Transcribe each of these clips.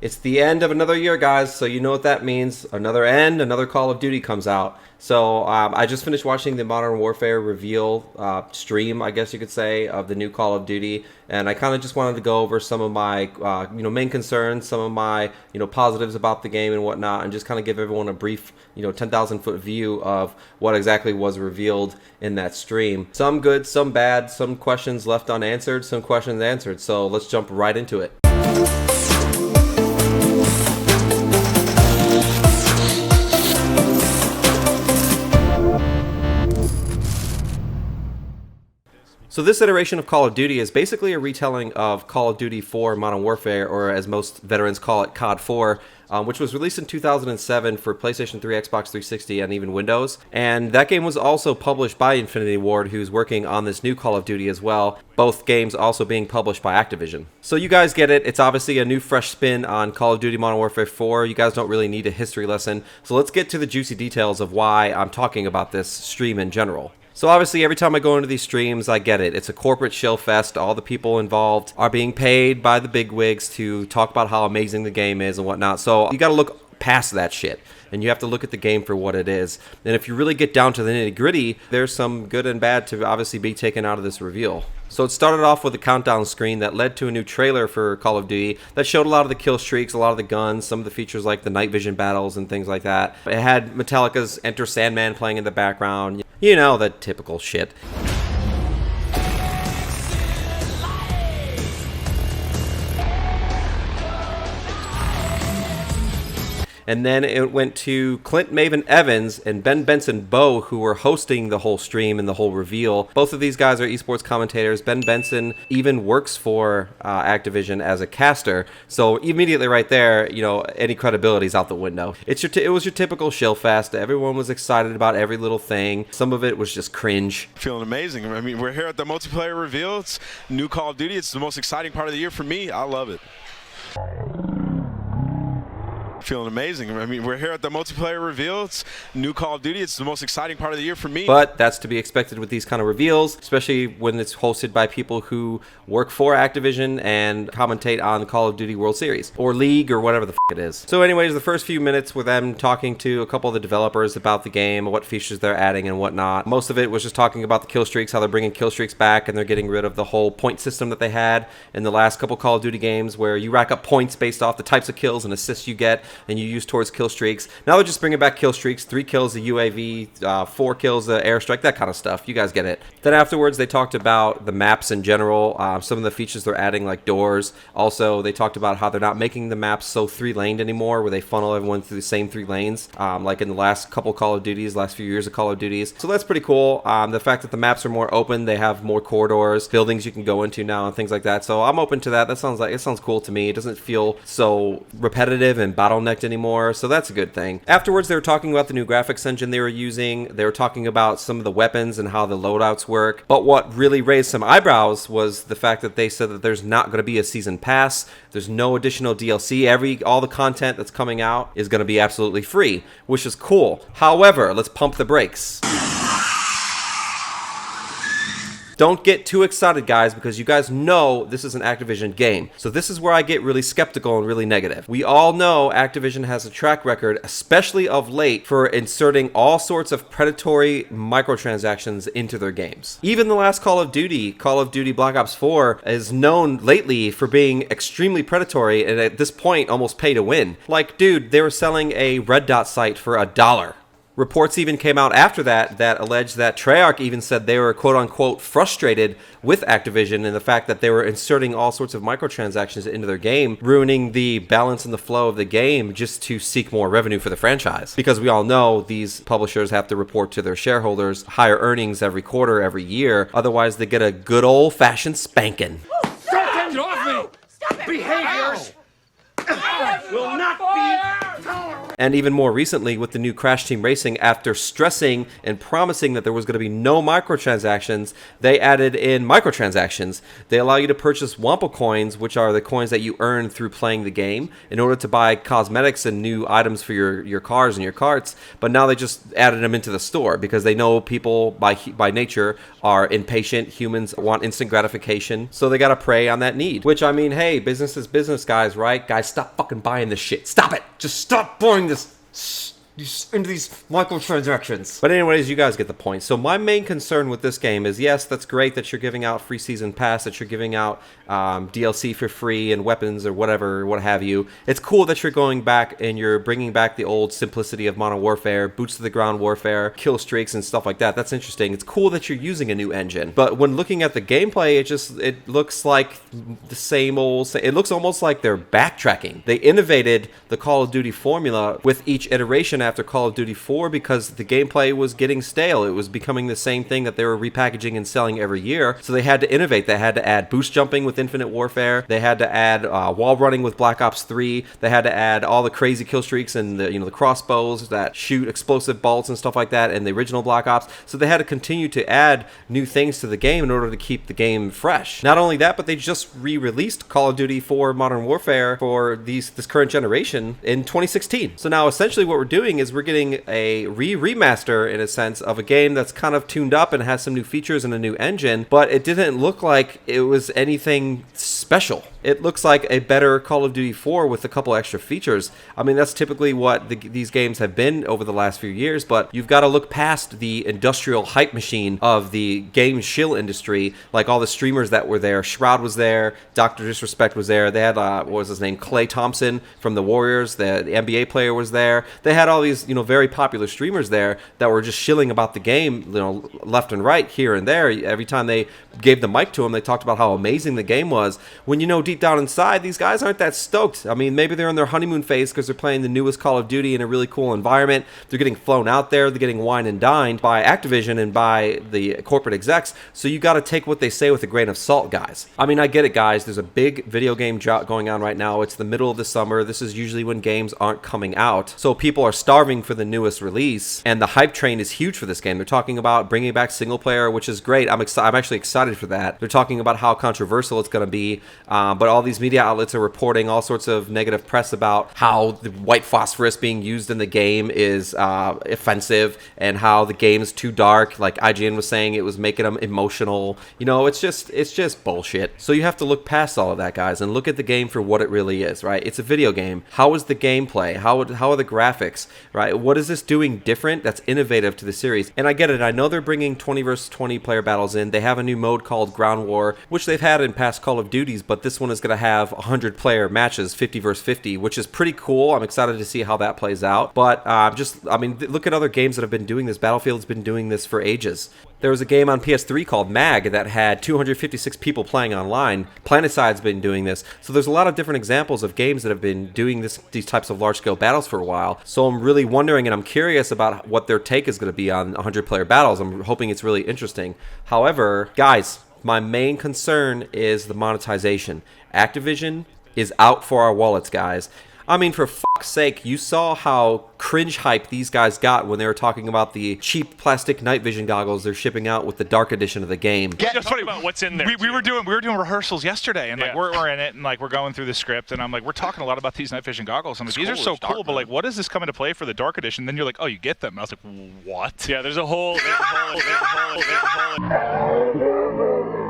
It's the end of another year, guys, so you know what that means. Another end, another Call of Duty comes out. So I just finished watching the Modern Warfare reveal stream, I guess you could say, of the new Call of Duty, and I kind of just wanted to go over some of my main concerns, some of my positives about the game and whatnot, and just kind of give everyone a brief 10,000-foot view of what exactly was revealed in that stream. Some good, some bad, some questions left unanswered, some questions answered. So let's jump right into it. So this iteration of Call of Duty is basically a retelling of Call of Duty 4 Modern Warfare, or as most veterans call it, COD 4, which was released in 2007 for PlayStation 3, Xbox 360, and even Windows. And that game was also published by Infinity Ward, who's working on this new Call of Duty as well, both games also being published by Activision. So you guys get it. It's obviously a new fresh spin on Call of Duty Modern Warfare 4. You guys don't really need a history lesson. So let's get to the juicy details of why I'm talking about this stream in general. So obviously every time I go into these streams, I get it. It's a corporate shill fest. All the people involved are being paid by the bigwigs to talk about how amazing the game is and whatnot. So you got to look past that shit, and you have to look at the game for what it is. And if you really get down to the nitty-gritty, there's some good and bad to obviously be taken out of this reveal. So it started off with a countdown screen that led to a new trailer for Call of Duty that showed a lot of the kill streaks, a lot of the guns, some of the features like the night vision battles and things like that. It had Metallica's Enter Sandman playing in the background. You know, the typical shit. And then it went to Clint Maven Evans and Ben Benson Bowe, who were hosting the whole stream and the whole reveal. Both of these guys are esports commentators. Ben Benson even works for Activision as a caster. So immediately right there, any credibility is out the window. It was your typical shill fest. Everyone was excited about every little thing. Some of it was just cringe. Feeling amazing. I mean, we're here at the multiplayer reveal. It's new Call of Duty. It's the most exciting part of the year for me. I love it. Feeling amazing. I mean, we're here at the multiplayer reveal. It's new Call of Duty. It's the most exciting part of the year for me. But that's to be expected with these kind of reveals, especially when it's hosted by people who work for Activision and commentate on the Call of Duty World Series or League or whatever the f it is. So anyways, the first few minutes with them talking to a couple of the developers about the game, what features they're adding and whatnot. Most of it was just talking about the kill streaks, how they're bringing kill streaks back, and they're getting rid of the whole point system that they had in the last couple Call of Duty games where you rack up points based off the types of kills and assists you get and you use towards kill streaks. Now they're just bringing back kill streaks, 3 kills a UAV, 4 kills a airstrike, that kind of stuff. You guys get it. Then afterwards they talked about the maps in general, some of the features they're adding like doors. Also they talked about how they're not making the maps so 3-laned anymore where they funnel everyone through the same 3 lanes like in the last couple Call of Duties, last few years of Call of Duties. So that's pretty cool. The fact that the maps are more open, they have more corridors, buildings you can go into now and things like that. So I'm open to that. It sounds cool to me. It doesn't feel so repetitive and bottlenecked anymore. So that's a good thing. Afterwards, they were talking about the new graphics engine they were using. They were talking about some of the weapons and how the loadouts work. But what really raised some eyebrows was the fact that they said that there's not going to be a season pass. There's no additional DLC. All the content that's coming out is going to be absolutely free, which is cool. However, let's pump the brakes. Don't get too excited, guys, because you guys know this is an Activision game. So this is where I get really skeptical and really negative. We all know Activision has a track record, especially of late, for inserting all sorts of predatory microtransactions into their games. Even the last Call of Duty Black Ops 4, is known lately for being extremely predatory and at this point almost pay to win. Like, dude, they were selling a red dot site for $1. Reports even came out after that alleged that Treyarch even said they were quote-unquote frustrated with Activision and the fact that they were inserting all sorts of microtransactions into their game, ruining the balance and the flow of the game just to seek more revenue for the franchise. Because we all know these publishers have to report to their shareholders higher earnings every quarter, every year. Otherwise, they get a good old-fashioned spanking. Get off me! Stop it! Behaviors will not be tolerated. And even more recently with the new Crash Team Racing, after stressing and promising that there was going to be no microtransactions, they added in microtransactions. They allow you to purchase Wampa coins, which are the coins that you earn through playing the game, in order to buy cosmetics and new items for your cars and your carts. But now they just added them into the store because they know people by nature are impatient. Humans want instant gratification, so they got to prey on that need. Which, I mean, hey, business is business, guys, right? Guys, stop fucking buying this shit. Stop it. Just stop buying this into these microtransactions. But anyways, you guys get the point. So my main concern with this game is, yes, that's great that you're giving out free season pass, that you're giving out DLC for free and weapons or whatever, what have you. It's cool that you're going back and you're bringing back the old simplicity of Modern Warfare, boots to the ground warfare, kill streaks and stuff like that. That's interesting. It's cool that you're using a new engine. But when looking at the gameplay, it looks like the same old. It looks almost like they're backtracking. They innovated the Call of Duty formula with each iteration after Call of Duty 4 because the gameplay was getting stale. It was becoming the same thing that they were repackaging and selling every year. So they had to innovate. They had to add boost jumping with Infinite Warfare. They had to add wall running with Black Ops 3. They had to add all the crazy kill streaks and the crossbows that shoot explosive bolts and stuff like that in the original Black Ops. So they had to continue to add new things to the game in order to keep the game fresh. Not only that, but they just re-released Call of Duty 4 Modern Warfare for this current generation in 2016. So now essentially what we're doing is we're getting a remaster, in a sense, of a game that's kind of tuned up and has some new features and a new engine, but it didn't look like it was anything special. It looks like a better Call of Duty 4 with a couple extra features. I mean, that's typically what these games have been over the last few years, but you've got to look past the industrial hype machine of the game shill industry, like all the streamers that were there. Shroud was there, Dr. Disrespect was there, they had, what was his name, Klay Thompson from the Warriors, the NBA player was there. They had all these, very popular streamers there that were just shilling about the game, left and right, here and there. Every time they gave the mic to them, they talked about how amazing the game was. When deep down inside, these guys aren't that stoked. I mean, maybe they're in their honeymoon phase because they're playing the newest Call of Duty in a really cool environment. They're getting flown out there. They're getting wine and dined by Activision and by the corporate execs. So you got to take what they say with a grain of salt, guys. I mean, I get it, guys. There's a big video game drought going on right now. It's the middle of the summer. This is usually when games aren't coming out. So people are starving for the newest release, and the hype train is huge for this game. They're talking about bringing back single player, which is great. I'm actually excited for that. They're talking about how controversial it's going to be, but all these media outlets are reporting all sorts of negative press about how the white phosphorus being used in the game is offensive and how the game's too dark. Like IGN was saying, it was making them emotional. It's just bullshit. So you have to look past all of that, guys, and look at the game for what it really is, right? It's a video game. How is the gameplay? How are the graphics, right? What is this doing different that's innovative to the series? And I get it. I know they're bringing 20 versus 20 player battles in. They have a new mode called Ground War, which they've had in past Call of Duties, but this one is going to have 100 player matches, 50 versus 50, which is pretty cool. I'm excited to see how that plays out. But look at other games that have been doing this. Battlefield's been doing this for ages. There was a game on PS3 called Mag that had 256 people playing online. PlanetSide's been doing this. So there's a lot of different examples of games that have been doing these types of large-scale battles for a while. So I'm really wondering, and I'm curious about what their take is going to be on 100-player battles. I'm hoping it's really interesting. However, guys, my main concern is the monetization. Activision is out for our wallets, guys. I mean, for fuck's sake, you saw how cringe hype these guys got when they were talking about the cheap plastic night vision goggles they're shipping out with the dark edition of the game. Yeah, just funny about what's in there. We were doing rehearsals yesterday, and we're in it, and we're going through the script, and I'm like, we're talking a lot about these night vision goggles. I'm like, these are so cool, but what does this come into play for the dark edition? Then you're like, oh, you get them. And I was like, what? Yeah, there's a whole.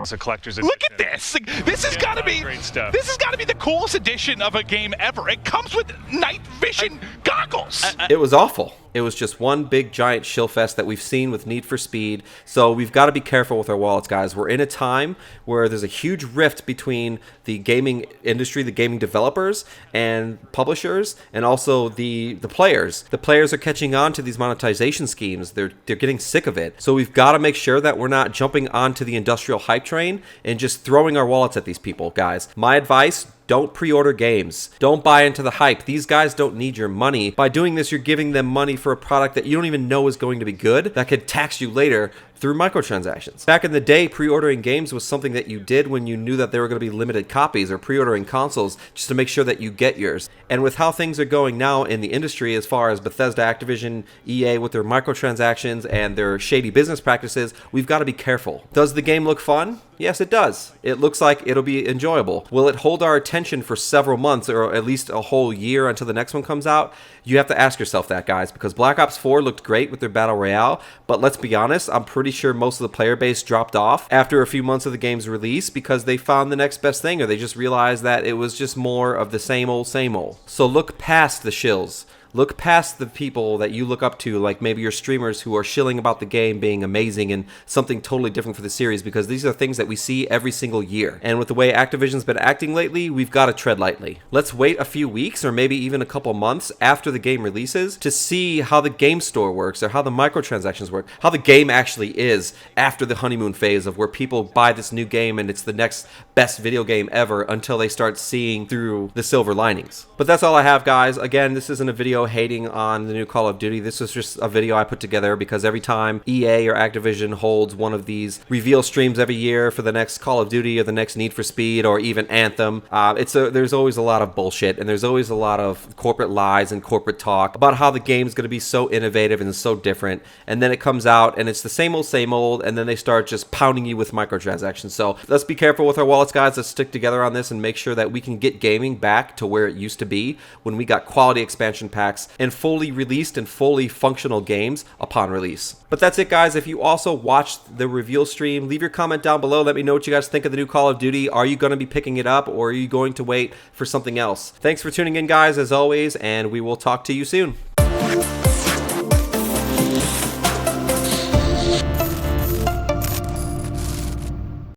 It's a collector's edition. Look at this! This has got to be great stuff. This has got to be the coolest edition of a game ever. It comes with night vision goggles. It was awful. It was just one big giant shill fest that we've seen with Need for Speed. So we've got to be careful with our wallets, guys. We're in a time where there's a huge rift between the gaming industry, the gaming developers and publishers, and also the players. The players are catching on to these monetization schemes. They're getting sick of it. So we've got to make sure that we're not jumping onto the industrial hype train and just throwing our wallets at these people, guys. My advice: don't pre-order games. Don't buy into the hype. These guys don't need your money. By doing this, you're giving them money for a product that you don't even know is going to be good, that could tax you later through microtransactions. Back in the day, pre-ordering games was something that you did when you knew that there were going to be limited copies, or pre-ordering consoles just to make sure that you get yours. And with how things are going now in the industry as far as Bethesda, Activision, EA with their microtransactions and their shady business practices, we've got to be careful. Does the game look fun? Yes, it does. It looks like it'll be enjoyable. Will it hold our attention for several months or at least a whole year until the next one comes out? You have to ask yourself that, guys, because Black Ops 4 looked great with their Battle Royale, but let's be honest, I'm pretty sure most of the player base dropped off after a few months of the game's release because they found the next best thing, or they just realized that it was just more of the same old, same old. So look past the shills. Look past the people that you look up to, like maybe your streamers who are shilling about the game being amazing and something totally different for the series, because these are things that we see every single year. And with the way Activision's been acting lately, we've got to tread lightly. Let's wait a few weeks or maybe even a couple months after the game releases to see how the game store works, or how the microtransactions work, how the game actually is after the honeymoon phase of where people buy this new game and it's the next best video game ever until they start seeing through the silver linings. But that's all I have, guys. Again, this isn't a video hating on the new Call of Duty. This is just a video I put together because every time EA or Activision holds one of these reveal streams every year for the next Call of Duty or the next Need for Speed or even Anthem, there's always a lot of bullshit, and there's always a lot of corporate lies and corporate talk about how the game's going to be so innovative and so different, and then it comes out and it's the same old, and then they start just pounding you with microtransactions. So let's be careful with our wallets, guys. Let's stick together on this and make sure that we can get gaming back to where it used to be when we got quality expansion packs and fully released and fully functional games upon release. But that's it, guys. If you also watched the reveal stream, leave your comment down below. Let me know what you guys think of the new Call of Duty. Are you going to be picking it up, or are you going to wait for something else? Thanks for tuning in, guys, as always, and we will talk to you soon.